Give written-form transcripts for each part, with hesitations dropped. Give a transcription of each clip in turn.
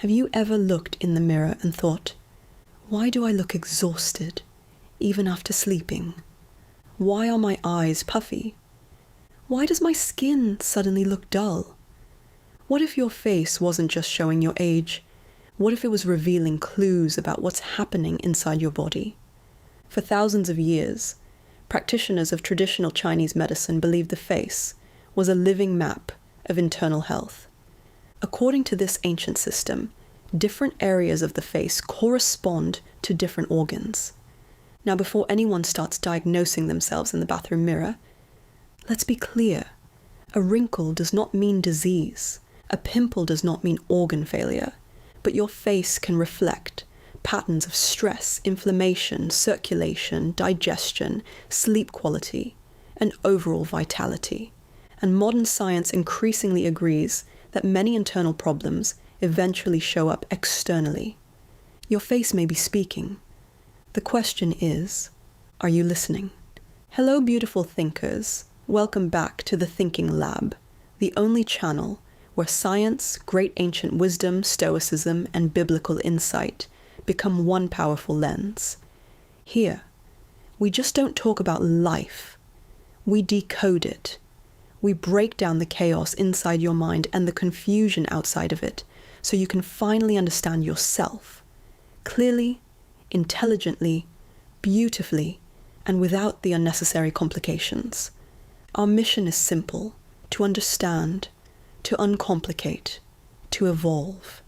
Have you ever looked in the mirror and thought, why do I look exhausted, even after sleeping? Why are my eyes puffy? Why does my skin suddenly look dull? What if your face wasn't just showing your age? What if it was revealing clues about what's happening inside your body? For thousands of years, practitioners of traditional Chinese medicine believed the face was a living map of internal health. According to this ancient system, different areas of the face correspond to different organs. Now, before anyone starts diagnosing themselves in the bathroom mirror, let's be clear. A wrinkle does not mean disease. A pimple does not mean organ failure. But your face can reflect patterns of stress, inflammation, circulation, digestion, sleep quality, and overall vitality. And modern science increasingly agrees that many internal problems eventually show up externally. Your face may be speaking. The question is, are you listening? Hello, beautiful thinkers. Welcome back to the Thinking Lab, the only channel where science, great ancient wisdom, stoicism, and biblical insight become one powerful lens. Here, we just don't talk about life. We decode it. We break down the chaos inside your mind and the confusion outside of it, so you can finally understand yourself, clearly, intelligently, beautifully, and without the unnecessary complications. Our mission is simple: to understand, to uncomplicate, to evolve.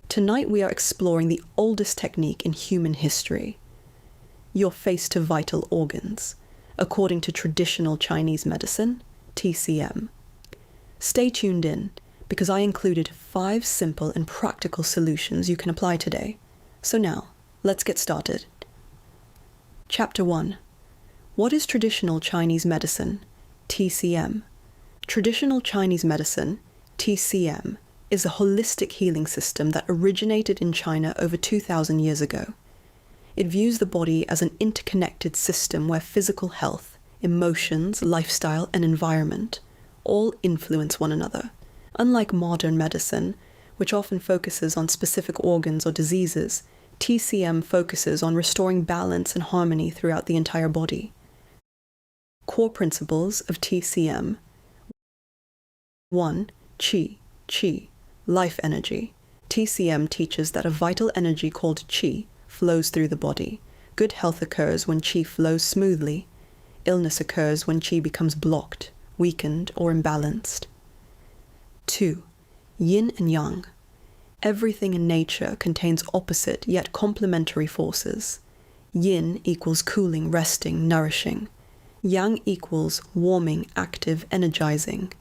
Tonight we are exploring the oldest technique in human history, your face to vital organs, according to traditional Chinese medicine, TCM. Stay tuned in, because I included 5 simple and practical solutions you can apply today. So now, let's get started. Chapter 1. What is traditional Chinese medicine, TCM? Traditional Chinese medicine, TCM, is a holistic healing system that originated in China over 2,000 years ago. It views the body as an interconnected system where physical health, emotions, lifestyle, and environment all influence one another. Unlike modern medicine, which often focuses on specific organs or diseases, TCM focuses on restoring balance and harmony throughout the entire body. Core principles of TCM. 1. Qi, life energy. TCM teaches that a vital energy called qi flows through the body. Good health occurs when qi flows smoothly. Illness occurs when qi becomes blocked, weakened, or imbalanced. 2. Yin and yang. Everything in nature contains opposite yet complementary forces. Yin equals cooling, resting, nourishing. Yang equals warming, active, energizing.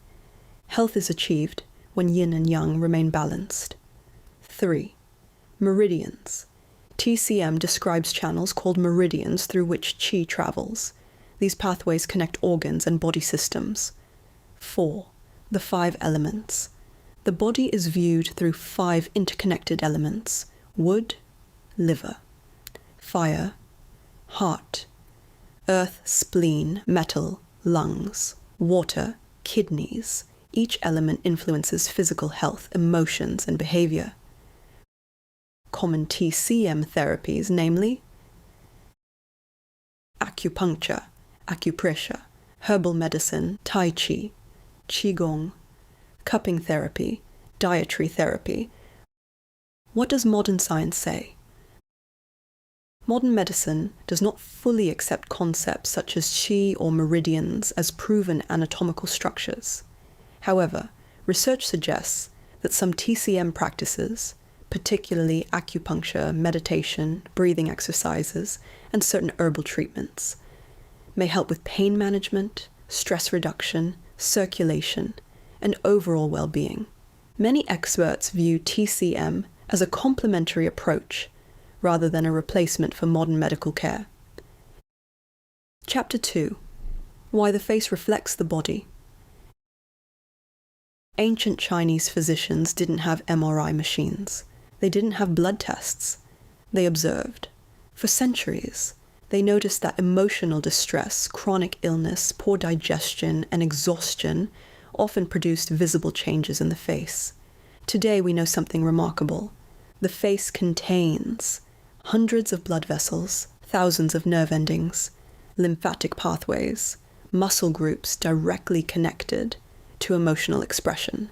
Health is achieved when yin and yang remain balanced. 3. Meridians. TCM describes channels called meridians through which qi travels. These pathways connect organs and body systems. 4. The 5 elements. The body is viewed through 5 interconnected elements: wood, liver; fire, heart; earth, spleen, metal, lungs; water, kidneys. Each element influences physical health, emotions, and behavior. Common TCM therapies, namely acupuncture, acupressure, herbal medicine, tai chi, qigong, cupping therapy, dietary therapy. What does modern science say? Modern medicine does not fully accept concepts such as qi or meridians as proven anatomical structures. However, research suggests that some TCM practices, particularly acupuncture, meditation, breathing exercises, and certain herbal treatments, may help with pain management, stress reduction, circulation, and overall well-being. Many experts view TCM as a complementary approach rather than a replacement for modern medical care. Chapter 2. Why the face reflects the body. Ancient Chinese physicians didn't have MRI machines. They didn't have blood tests. They observed. For centuries, they noticed that emotional distress, chronic illness, poor digestion, and exhaustion often produced visible changes in the face. Today we know something remarkable. The face contains hundreds of blood vessels, thousands of nerve endings, lymphatic pathways, muscle groups directly connected to emotional expression.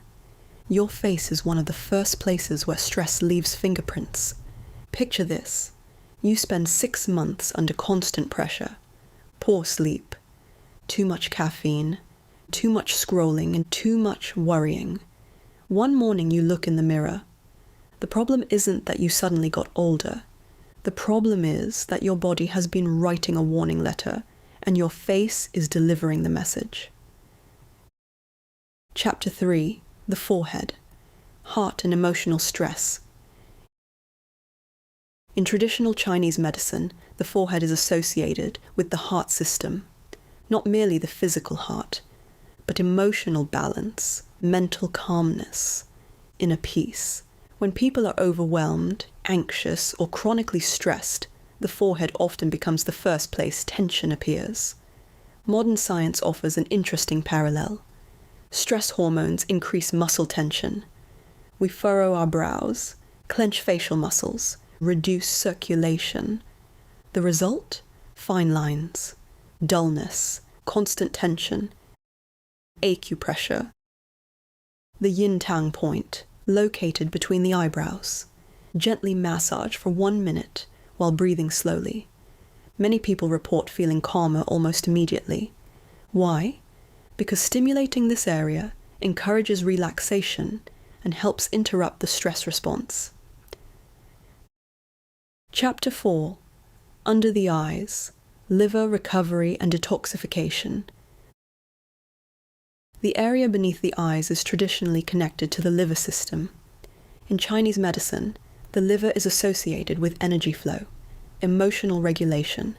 Your face is one of the first places where stress leaves fingerprints. Picture this. You spend 6 months under constant pressure, poor sleep, too much caffeine, too much scrolling, and too much worrying. One morning you look in the mirror. The problem isn't that you suddenly got older. The problem is that your body has been writing a warning letter, and your face is delivering the message. Chapter 3. The forehead. Heart and emotional stress. In traditional Chinese medicine, the forehead is associated with the heart system, not merely the physical heart, but emotional balance, mental calmness, inner peace. When people are overwhelmed, anxious, or chronically stressed, the forehead often becomes the first place tension appears. Modern science offers an interesting parallel. Stress hormones increase muscle tension. We furrow our brows, clench facial muscles, reduce circulation. The result? Fine lines, dullness, constant tension, acupressure. The Yin Tang point, located between the eyebrows. Gently massage for 1 minute while breathing slowly. Many people report feeling calmer almost immediately. Why? Because stimulating this area encourages relaxation and helps interrupt the stress response. Chapter 4. Under the eyes. Liver recovery and detoxification. The area beneath the eyes is traditionally connected to the liver system. In Chinese medicine, the liver is associated with energy flow, emotional regulation,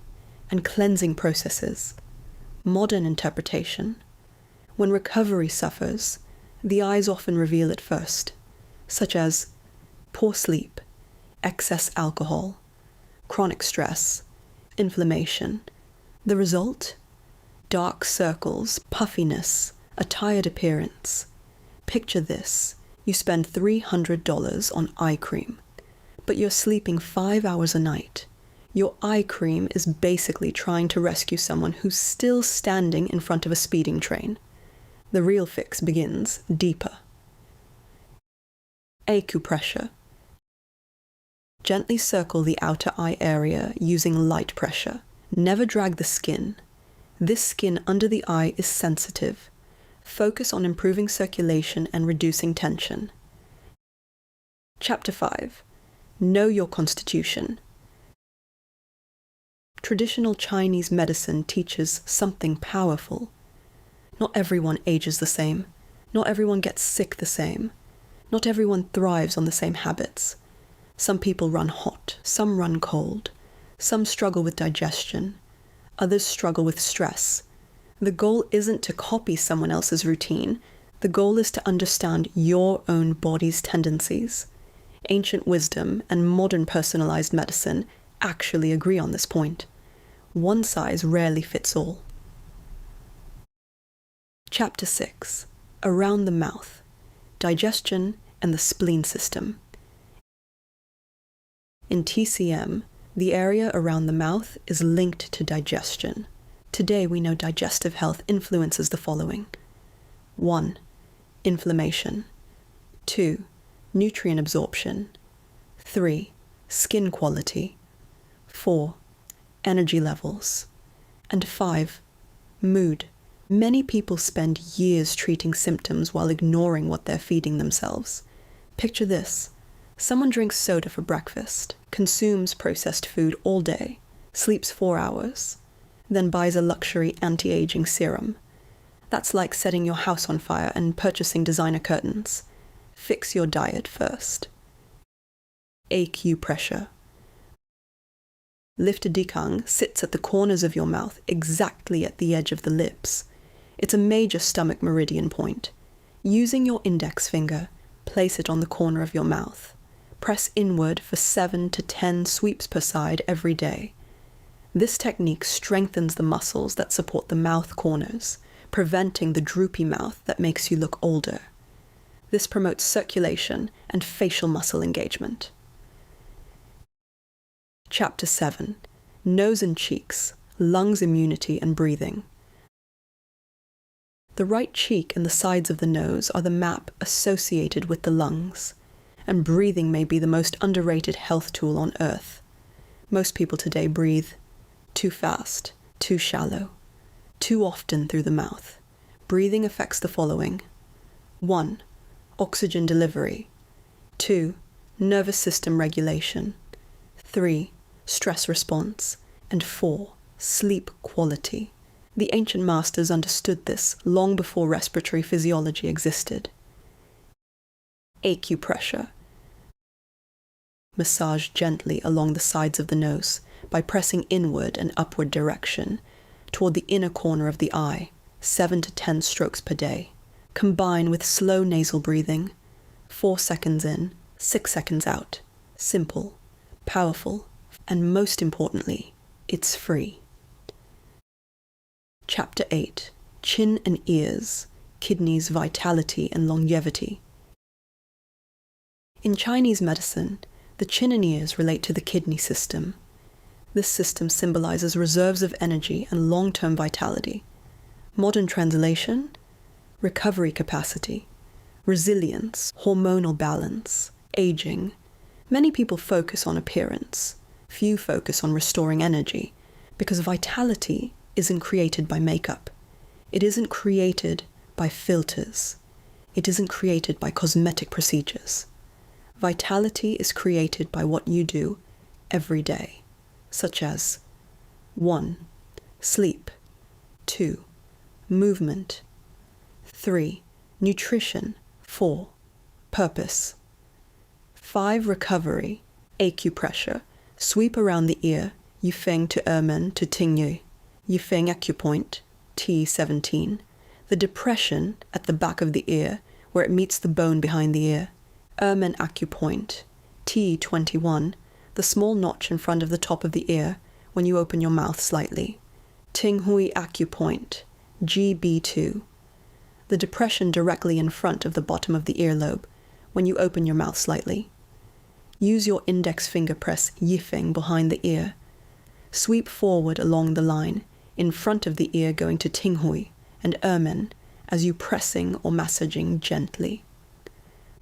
and cleansing processes. Modern interpretation. When recovery suffers, the eyes often reveal it first, such as poor sleep, excess alcohol, chronic stress, inflammation. The result? Dark circles, puffiness, a tired appearance. Picture this. You spend $300 on eye cream, but you're sleeping 5 hours a night. Your eye cream is basically trying to rescue someone who's still standing in front of a speeding train. The real fix begins deeper. Acupressure. Gently circle the outer eye area using light pressure. Never drag the skin. This skin under the eye is sensitive. Focus on improving circulation and reducing tension. Chapter 5. Know your constitution. Traditional Chinese medicine teaches something powerful. Not everyone ages the same. Not everyone gets sick the same. Not everyone thrives on the same habits. Some people run hot, some run cold. Some struggle with digestion. Others struggle with stress. The goal isn't to copy someone else's routine. The goal is to understand your own body's tendencies. Ancient wisdom and modern personalized medicine actually agree on this point. One size rarely fits all. Chapter 6. Around the mouth. Digestion and the spleen system. In TCM, the area around the mouth is linked to digestion. Today we know digestive health influences the following. 1. Inflammation. 2. Nutrient absorption. 3. Skin quality. 4. Energy levels. And 5. Mood. Many people spend years treating symptoms while ignoring what they're feeding themselves. Picture this. Someone drinks soda for breakfast, consumes processed food all day, sleeps 4 hours, then buys a luxury anti-aging serum. That's like setting your house on fire and purchasing designer curtains. Fix your diet first. Acupressure. Lifted Dikang sits at the corners of your mouth, exactly at the edge of the lips. It's a major stomach meridian point. Using your index finger, place it on the corner of your mouth. Press inward for 7 to 10 sweeps per side every day. This technique strengthens the muscles that support the mouth corners, preventing the droopy mouth that makes you look older. This promotes circulation and facial muscle engagement. Chapter 7. Nose and cheeks, lungs, immunity, and breathing. The right cheek and the sides of the nose are the map associated with the lungs, and breathing may be the most underrated health tool on earth. Most people today breathe too fast, too shallow, too often through the mouth. Breathing affects the following: 1. Oxygen delivery. 2. Nervous system regulation. 3. Stress response. And 4. Sleep quality. The ancient masters understood this long before respiratory physiology existed. Acupressure. Massage gently along the sides of the nose by pressing inward and upward direction toward the inner corner of the eye, 7 to 10 strokes per day. Combine with slow nasal breathing, 4 seconds in, 6 seconds out. Simple, powerful, and most importantly, it's free. Chapter 8. Chin and ears, kidneys, vitality, and longevity. In Chinese medicine, the chin and ears relate to the kidney system. This system symbolizes reserves of energy and long-term vitality. Modern translation: recovery capacity, resilience, hormonal balance, aging. Many people focus on appearance. Few focus on restoring energy, because vitality isn't created by makeup. It isn't created by filters. It isn't created by cosmetic procedures. Vitality is created by what you do every day, such as 1. Sleep. 2. Movement. 3. Nutrition. 4. Purpose. 5. Recovery. Acupressure. Sweep around the ear, Yifeng to Ermen to Tingyu. Yifeng acupoint, T17. The depression at the back of the ear, where it meets the bone behind the ear. Ermen acupoint, T21. The small notch in front of the top of the ear when you open your mouth slightly. Tinghui acupoint, GB2. The depression directly in front of the bottom of the earlobe when you open your mouth slightly. Use your index finger press Yifeng behind the ear. Sweep forward along the line, in front of the ear going to Tinghui and Ermen as you pressing or massaging gently.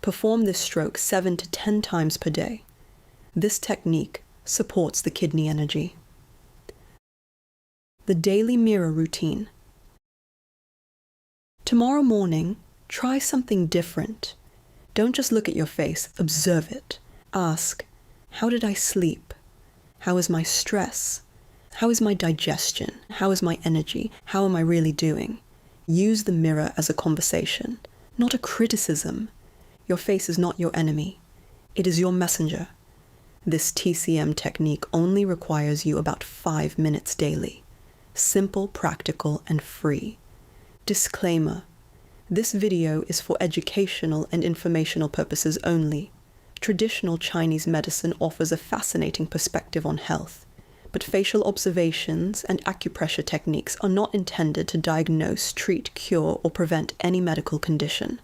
Perform this stroke 7 to 10 times per day. This technique supports the kidney energy. The daily mirror routine. Tomorrow morning, try something different. Don't just look at your face, observe it. Ask, how did I sleep? How is my stress? How is my digestion? How is my energy? How am I really doing? Use the mirror as a conversation, not a criticism. Your face is not your enemy. It is your messenger. This TCM technique only requires you about 5 minutes daily. Simple, practical, and free. Disclaimer: this video is for educational and informational purposes only. Traditional Chinese medicine offers a fascinating perspective on health, but facial observations and acupressure techniques are not intended to diagnose, treat, cure, or prevent any medical condition.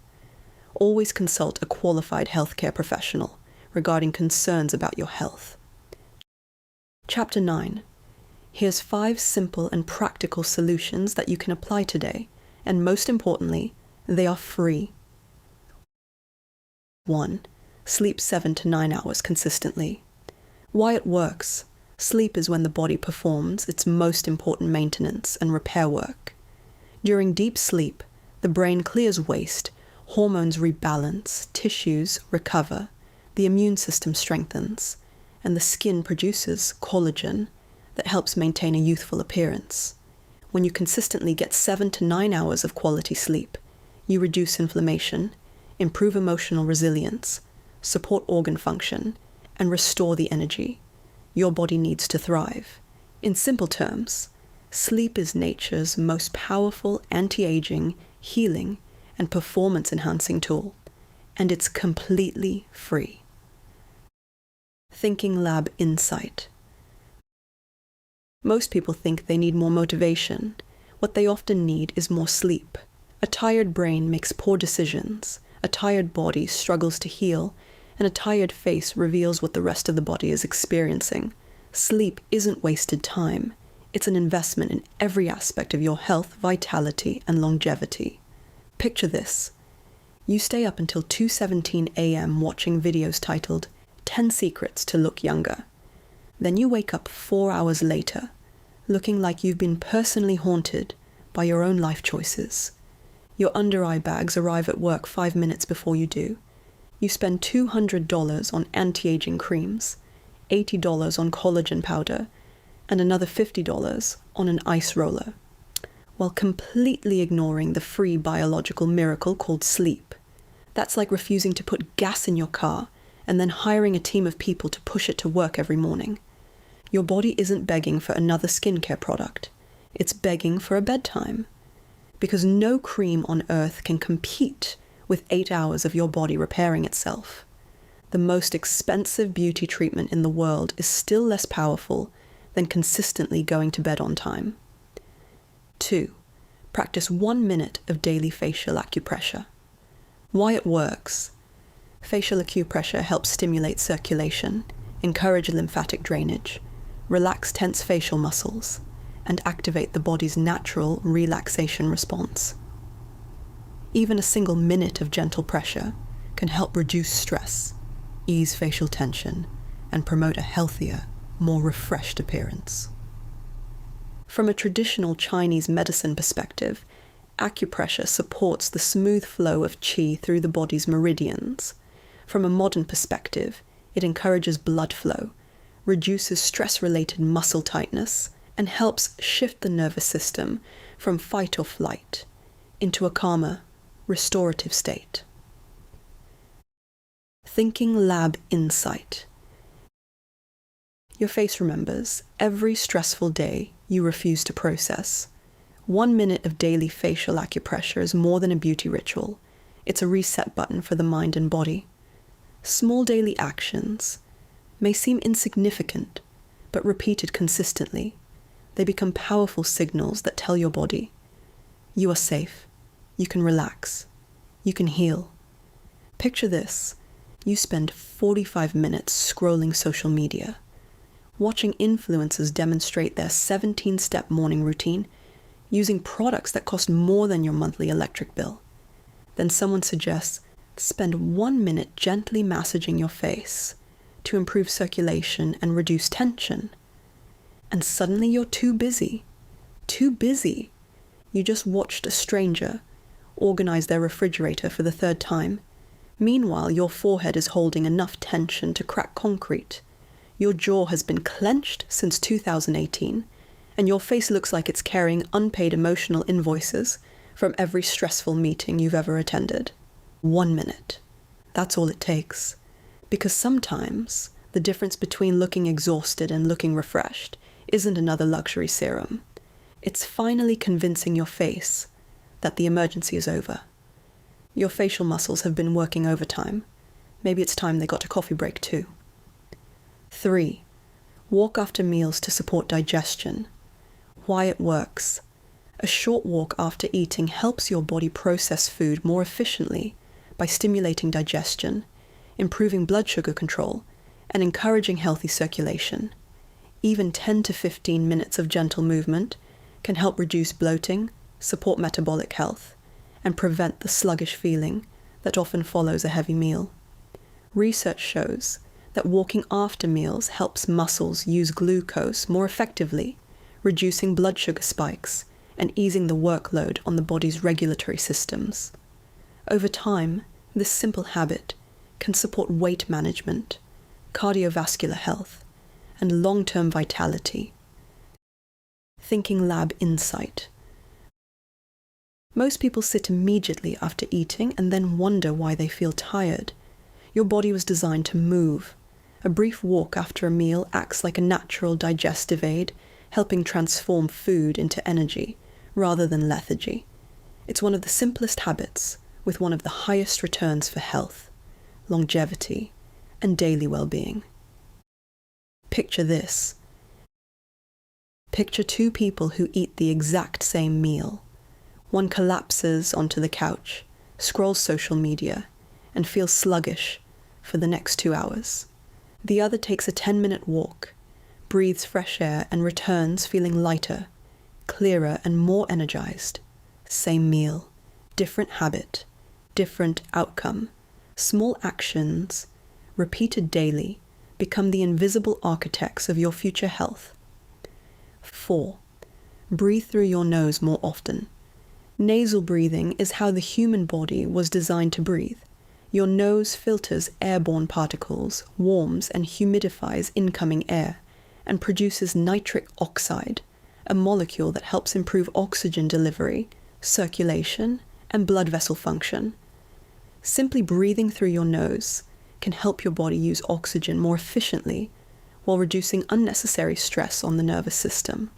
Always consult a qualified healthcare professional regarding concerns about your health. Chapter 9. Here's 5 simple and practical solutions that you can apply today, and most importantly, they are free. 1. Sleep 7 to 9 hours consistently. Why it works. Sleep is when the body performs its most important maintenance and repair work. During deep sleep, the brain clears waste, hormones rebalance, tissues recover, the immune system strengthens, and the skin produces collagen that helps maintain a youthful appearance. When you consistently get 7 to 9 hours of quality sleep, you reduce inflammation, improve emotional resilience, support organ function, and restore the energy your body needs to thrive. In simple terms, sleep is nature's most powerful anti-aging, healing, and performance-enhancing tool, and it's completely free. Thinking Lab Insight. Most people think they need more motivation. What they often need is more sleep. A tired brain makes poor decisions, a tired body struggles to heal, and a tired face reveals what the rest of the body is experiencing. Sleep isn't wasted time. It's an investment in every aspect of your health, vitality, and longevity. Picture this. You stay up until 2:17 a.m. watching videos titled 10 Secrets to Look Younger. Then you wake up 4 hours later, looking like you've been personally haunted by your own life choices. Your under-eye bags arrive at work 5 minutes before you do. You spend $200 on anti-aging creams, $80 on collagen powder, and another $50 on an ice roller, while completely ignoring the free biological miracle called sleep. That's like refusing to put gas in your car and then hiring a team of people to push it to work every morning. Your body isn't begging for another skincare product. It's begging for a bedtime. Because no cream on earth can compete with 8 hours of your body repairing itself. The most expensive beauty treatment in the world is still less powerful than consistently going to bed on time. 2. Practice 1 minute of daily facial acupressure. Why it works. Facial acupressure helps stimulate circulation, encourage lymphatic drainage, relax tense facial muscles, and activate the body's natural relaxation response. Even a single minute of gentle pressure can help reduce stress, ease facial tension, and promote a healthier, more refreshed appearance. From a traditional Chinese medicine perspective, acupressure supports the smooth flow of qi through the body's meridians. From a modern perspective, it encourages blood flow, reduces stress-related muscle tightness, and helps shift the nervous system from fight or flight into a calmer, restorative state. Thinking Lab Insight. Your face remembers every stressful day you refuse to process. 1 minute of daily facial acupressure is more than a beauty ritual. It's a reset button for the mind and body. Small daily actions may seem insignificant, but repeated consistently, they become powerful signals that tell your body, you are safe, you can relax, you can heal. Picture this. You spend 45 minutes scrolling social media, watching influencers demonstrate their 17-step morning routine, using products that cost more than your monthly electric bill. Then someone suggests, spend 1 minute gently massaging your face to improve circulation and reduce tension. And suddenly you're too busy. Too busy. You just watched a stranger organize their refrigerator for the 3rd time. Meanwhile, your forehead is holding enough tension to crack concrete. Your jaw has been clenched since 2018, and your face looks like it's carrying unpaid emotional invoices from every stressful meeting you've ever attended. 1 minute. That's all it takes. Because sometimes the difference between looking exhausted and looking refreshed isn't another luxury serum. It's finally convincing your face that the emergency is over. Your facial muscles have been working overtime. Maybe it's time they got a coffee break too. 3. Walk after meals to support digestion. Why it works. A short walk after eating helps your body process food more efficiently by stimulating digestion, improving blood sugar control, and encouraging healthy circulation. Even 10 to 15 minutes of gentle movement can help reduce bloating, support metabolic health, and prevent the sluggish feeling that often follows a heavy meal. Research shows that walking after meals helps muscles use glucose more effectively, reducing blood sugar spikes and easing the workload on the body's regulatory systems. Over time, this simple habit can support weight management, cardiovascular health, and long-term vitality. Thinking Lab Insight. Most people sit immediately after eating and then wonder why they feel tired. Your body was designed to move. A brief walk after a meal acts like a natural digestive aid, helping transform food into energy rather than lethargy. It's one of the simplest habits with one of the highest returns for health, longevity, and daily well-being. Picture this. Picture 2 people who eat the exact same meal. One collapses onto the couch, scrolls social media, and feels sluggish for the next 2 hours. The other takes a 10-minute walk, breathes fresh air and returns feeling lighter, clearer and more energized. Same meal, different habit, different outcome. Small actions, repeated daily, become the invisible architects of your future health. 4. Breathe through your nose more often. Nasal breathing is how the human body was designed to breathe. Your nose filters airborne particles, warms and humidifies incoming air, and produces nitric oxide, a molecule that helps improve oxygen delivery, circulation, and blood vessel function. Simply breathing through your nose can help your body use oxygen more efficiently while reducing unnecessary stress on the nervous system.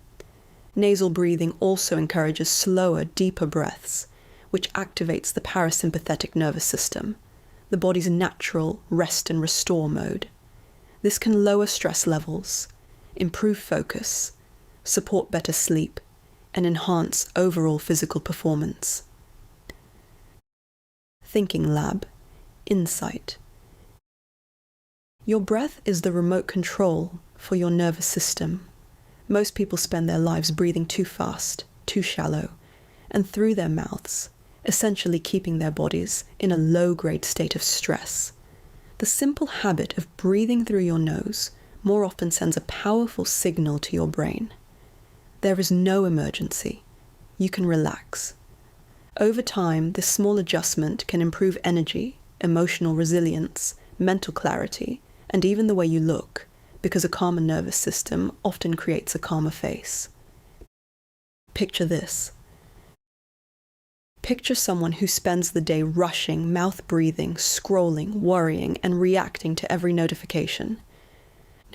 Nasal breathing also encourages slower, deeper breaths, which activates the parasympathetic nervous system, the body's natural rest and restore mode. This can lower stress levels, improve focus, support better sleep, and enhance overall physical performance. ThinkingLab, Insight. Your breath is the remote control for your nervous system. Most people spend their lives breathing too fast, too shallow, and through their mouths, essentially keeping their bodies in a low-grade state of stress. The simple habit of breathing through your nose more often sends a powerful signal to your brain. There is no emergency. You can relax. Over time, this small adjustment can improve energy, emotional resilience, mental clarity, and even the way you look, because a calmer nervous system often creates a calmer face. Picture this. Picture someone who spends the day rushing, mouth-breathing, scrolling, worrying, and reacting to every notification.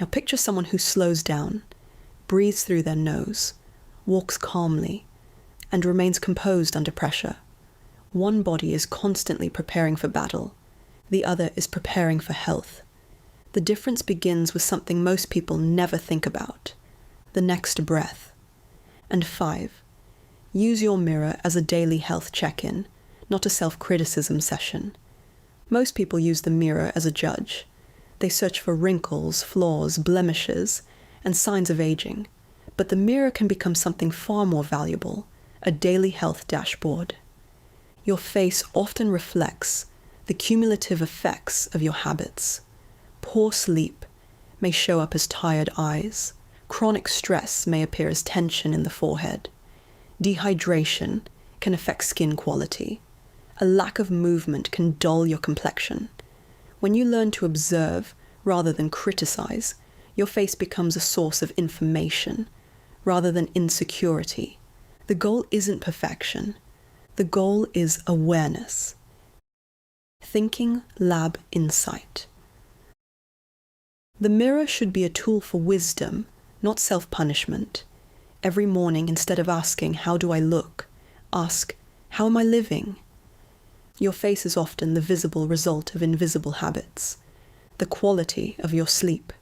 Now picture someone who slows down, breathes through their nose, walks calmly, and remains composed under pressure. One body is constantly preparing for battle. The other is preparing for health. The difference begins with something most people never think about: the next breath. And 5. Use your mirror as a daily health check-in, not a self-criticism session. Most people use the mirror as a judge. They search for wrinkles, flaws, blemishes, and signs of aging. But the mirror can become something far more valuable: a daily health dashboard. Your face often reflects the cumulative effects of your habits. Poor sleep may show up as tired eyes. Chronic stress may appear as tension in the forehead. Dehydration can affect skin quality. A lack of movement can dull your complexion. When you learn to observe rather than criticize, your face becomes a source of information rather than insecurity. The goal isn't perfection. The goal is awareness. ThinkingLab Insight. The mirror should be a tool for wisdom, not self-punishment. Every morning, instead of asking, "How do I look?" ask, "How am I living?" Your face is often the visible result of invisible habits. The quality of your sleep,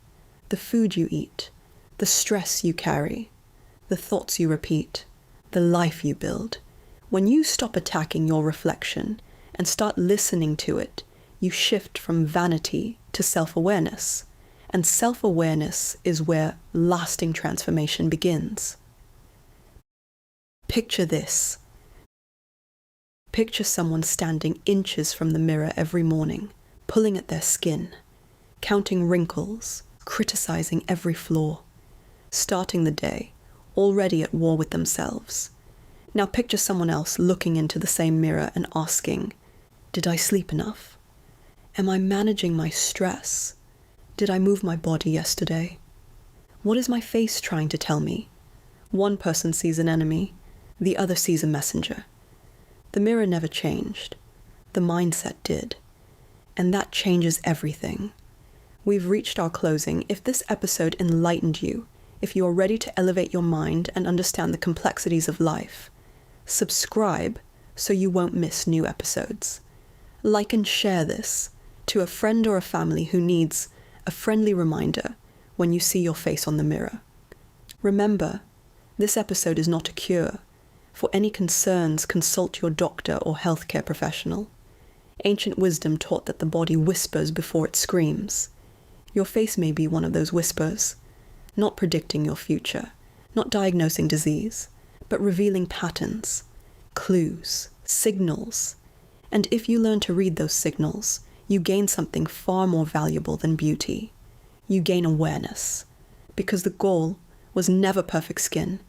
the food you eat, the stress you carry, the thoughts you repeat, the life you build. When you stop attacking your reflection and start listening to it, you shift from vanity to self-awareness. And self-awareness is where lasting transformation begins. Picture this. Picture someone standing inches from the mirror every morning, pulling at their skin, counting wrinkles, criticizing every flaw, starting the day, already at war with themselves. Now picture someone else looking into the same mirror and asking, "Did I sleep enough? Am I managing my stress? Did I move my body yesterday? What is my face trying to tell me?" One person sees an enemy, the other sees a messenger. The mirror never changed. The mindset did. And that changes everything. We've reached our closing. If this episode enlightened you, if you are ready to elevate your mind and understand the complexities of life, subscribe so you won't miss new episodes. Like and share this to a friend or a family who needs a friendly reminder when you see your face on the mirror. Remember, this episode is not a cure. For any concerns, consult your doctor or healthcare professional. Ancient wisdom taught that the body whispers before it screams. Your face may be one of those whispers. not predicting your future, not diagnosing disease, but revealing patterns, clues, signals. And if you learn to read those signals, you gain something far more valuable than beauty. You gain awareness. Because the goal was never perfect skin.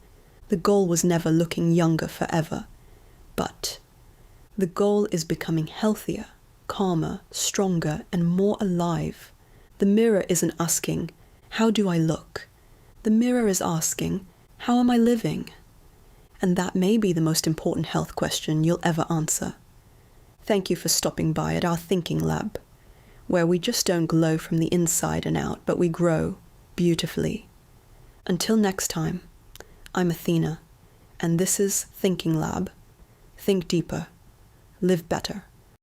The goal was never looking younger forever. But the goal is becoming healthier, calmer, stronger, and more alive. The mirror isn't asking, how do I look? The mirror is asking, how am I living? And that may be the most important health question you'll ever answer. Thank you for stopping by at our Thinking Lab, where we just don't glow from the inside and out, but we grow beautifully. Until next time, I'm Athena, and this is Thinking Lab. Think deeper, live better.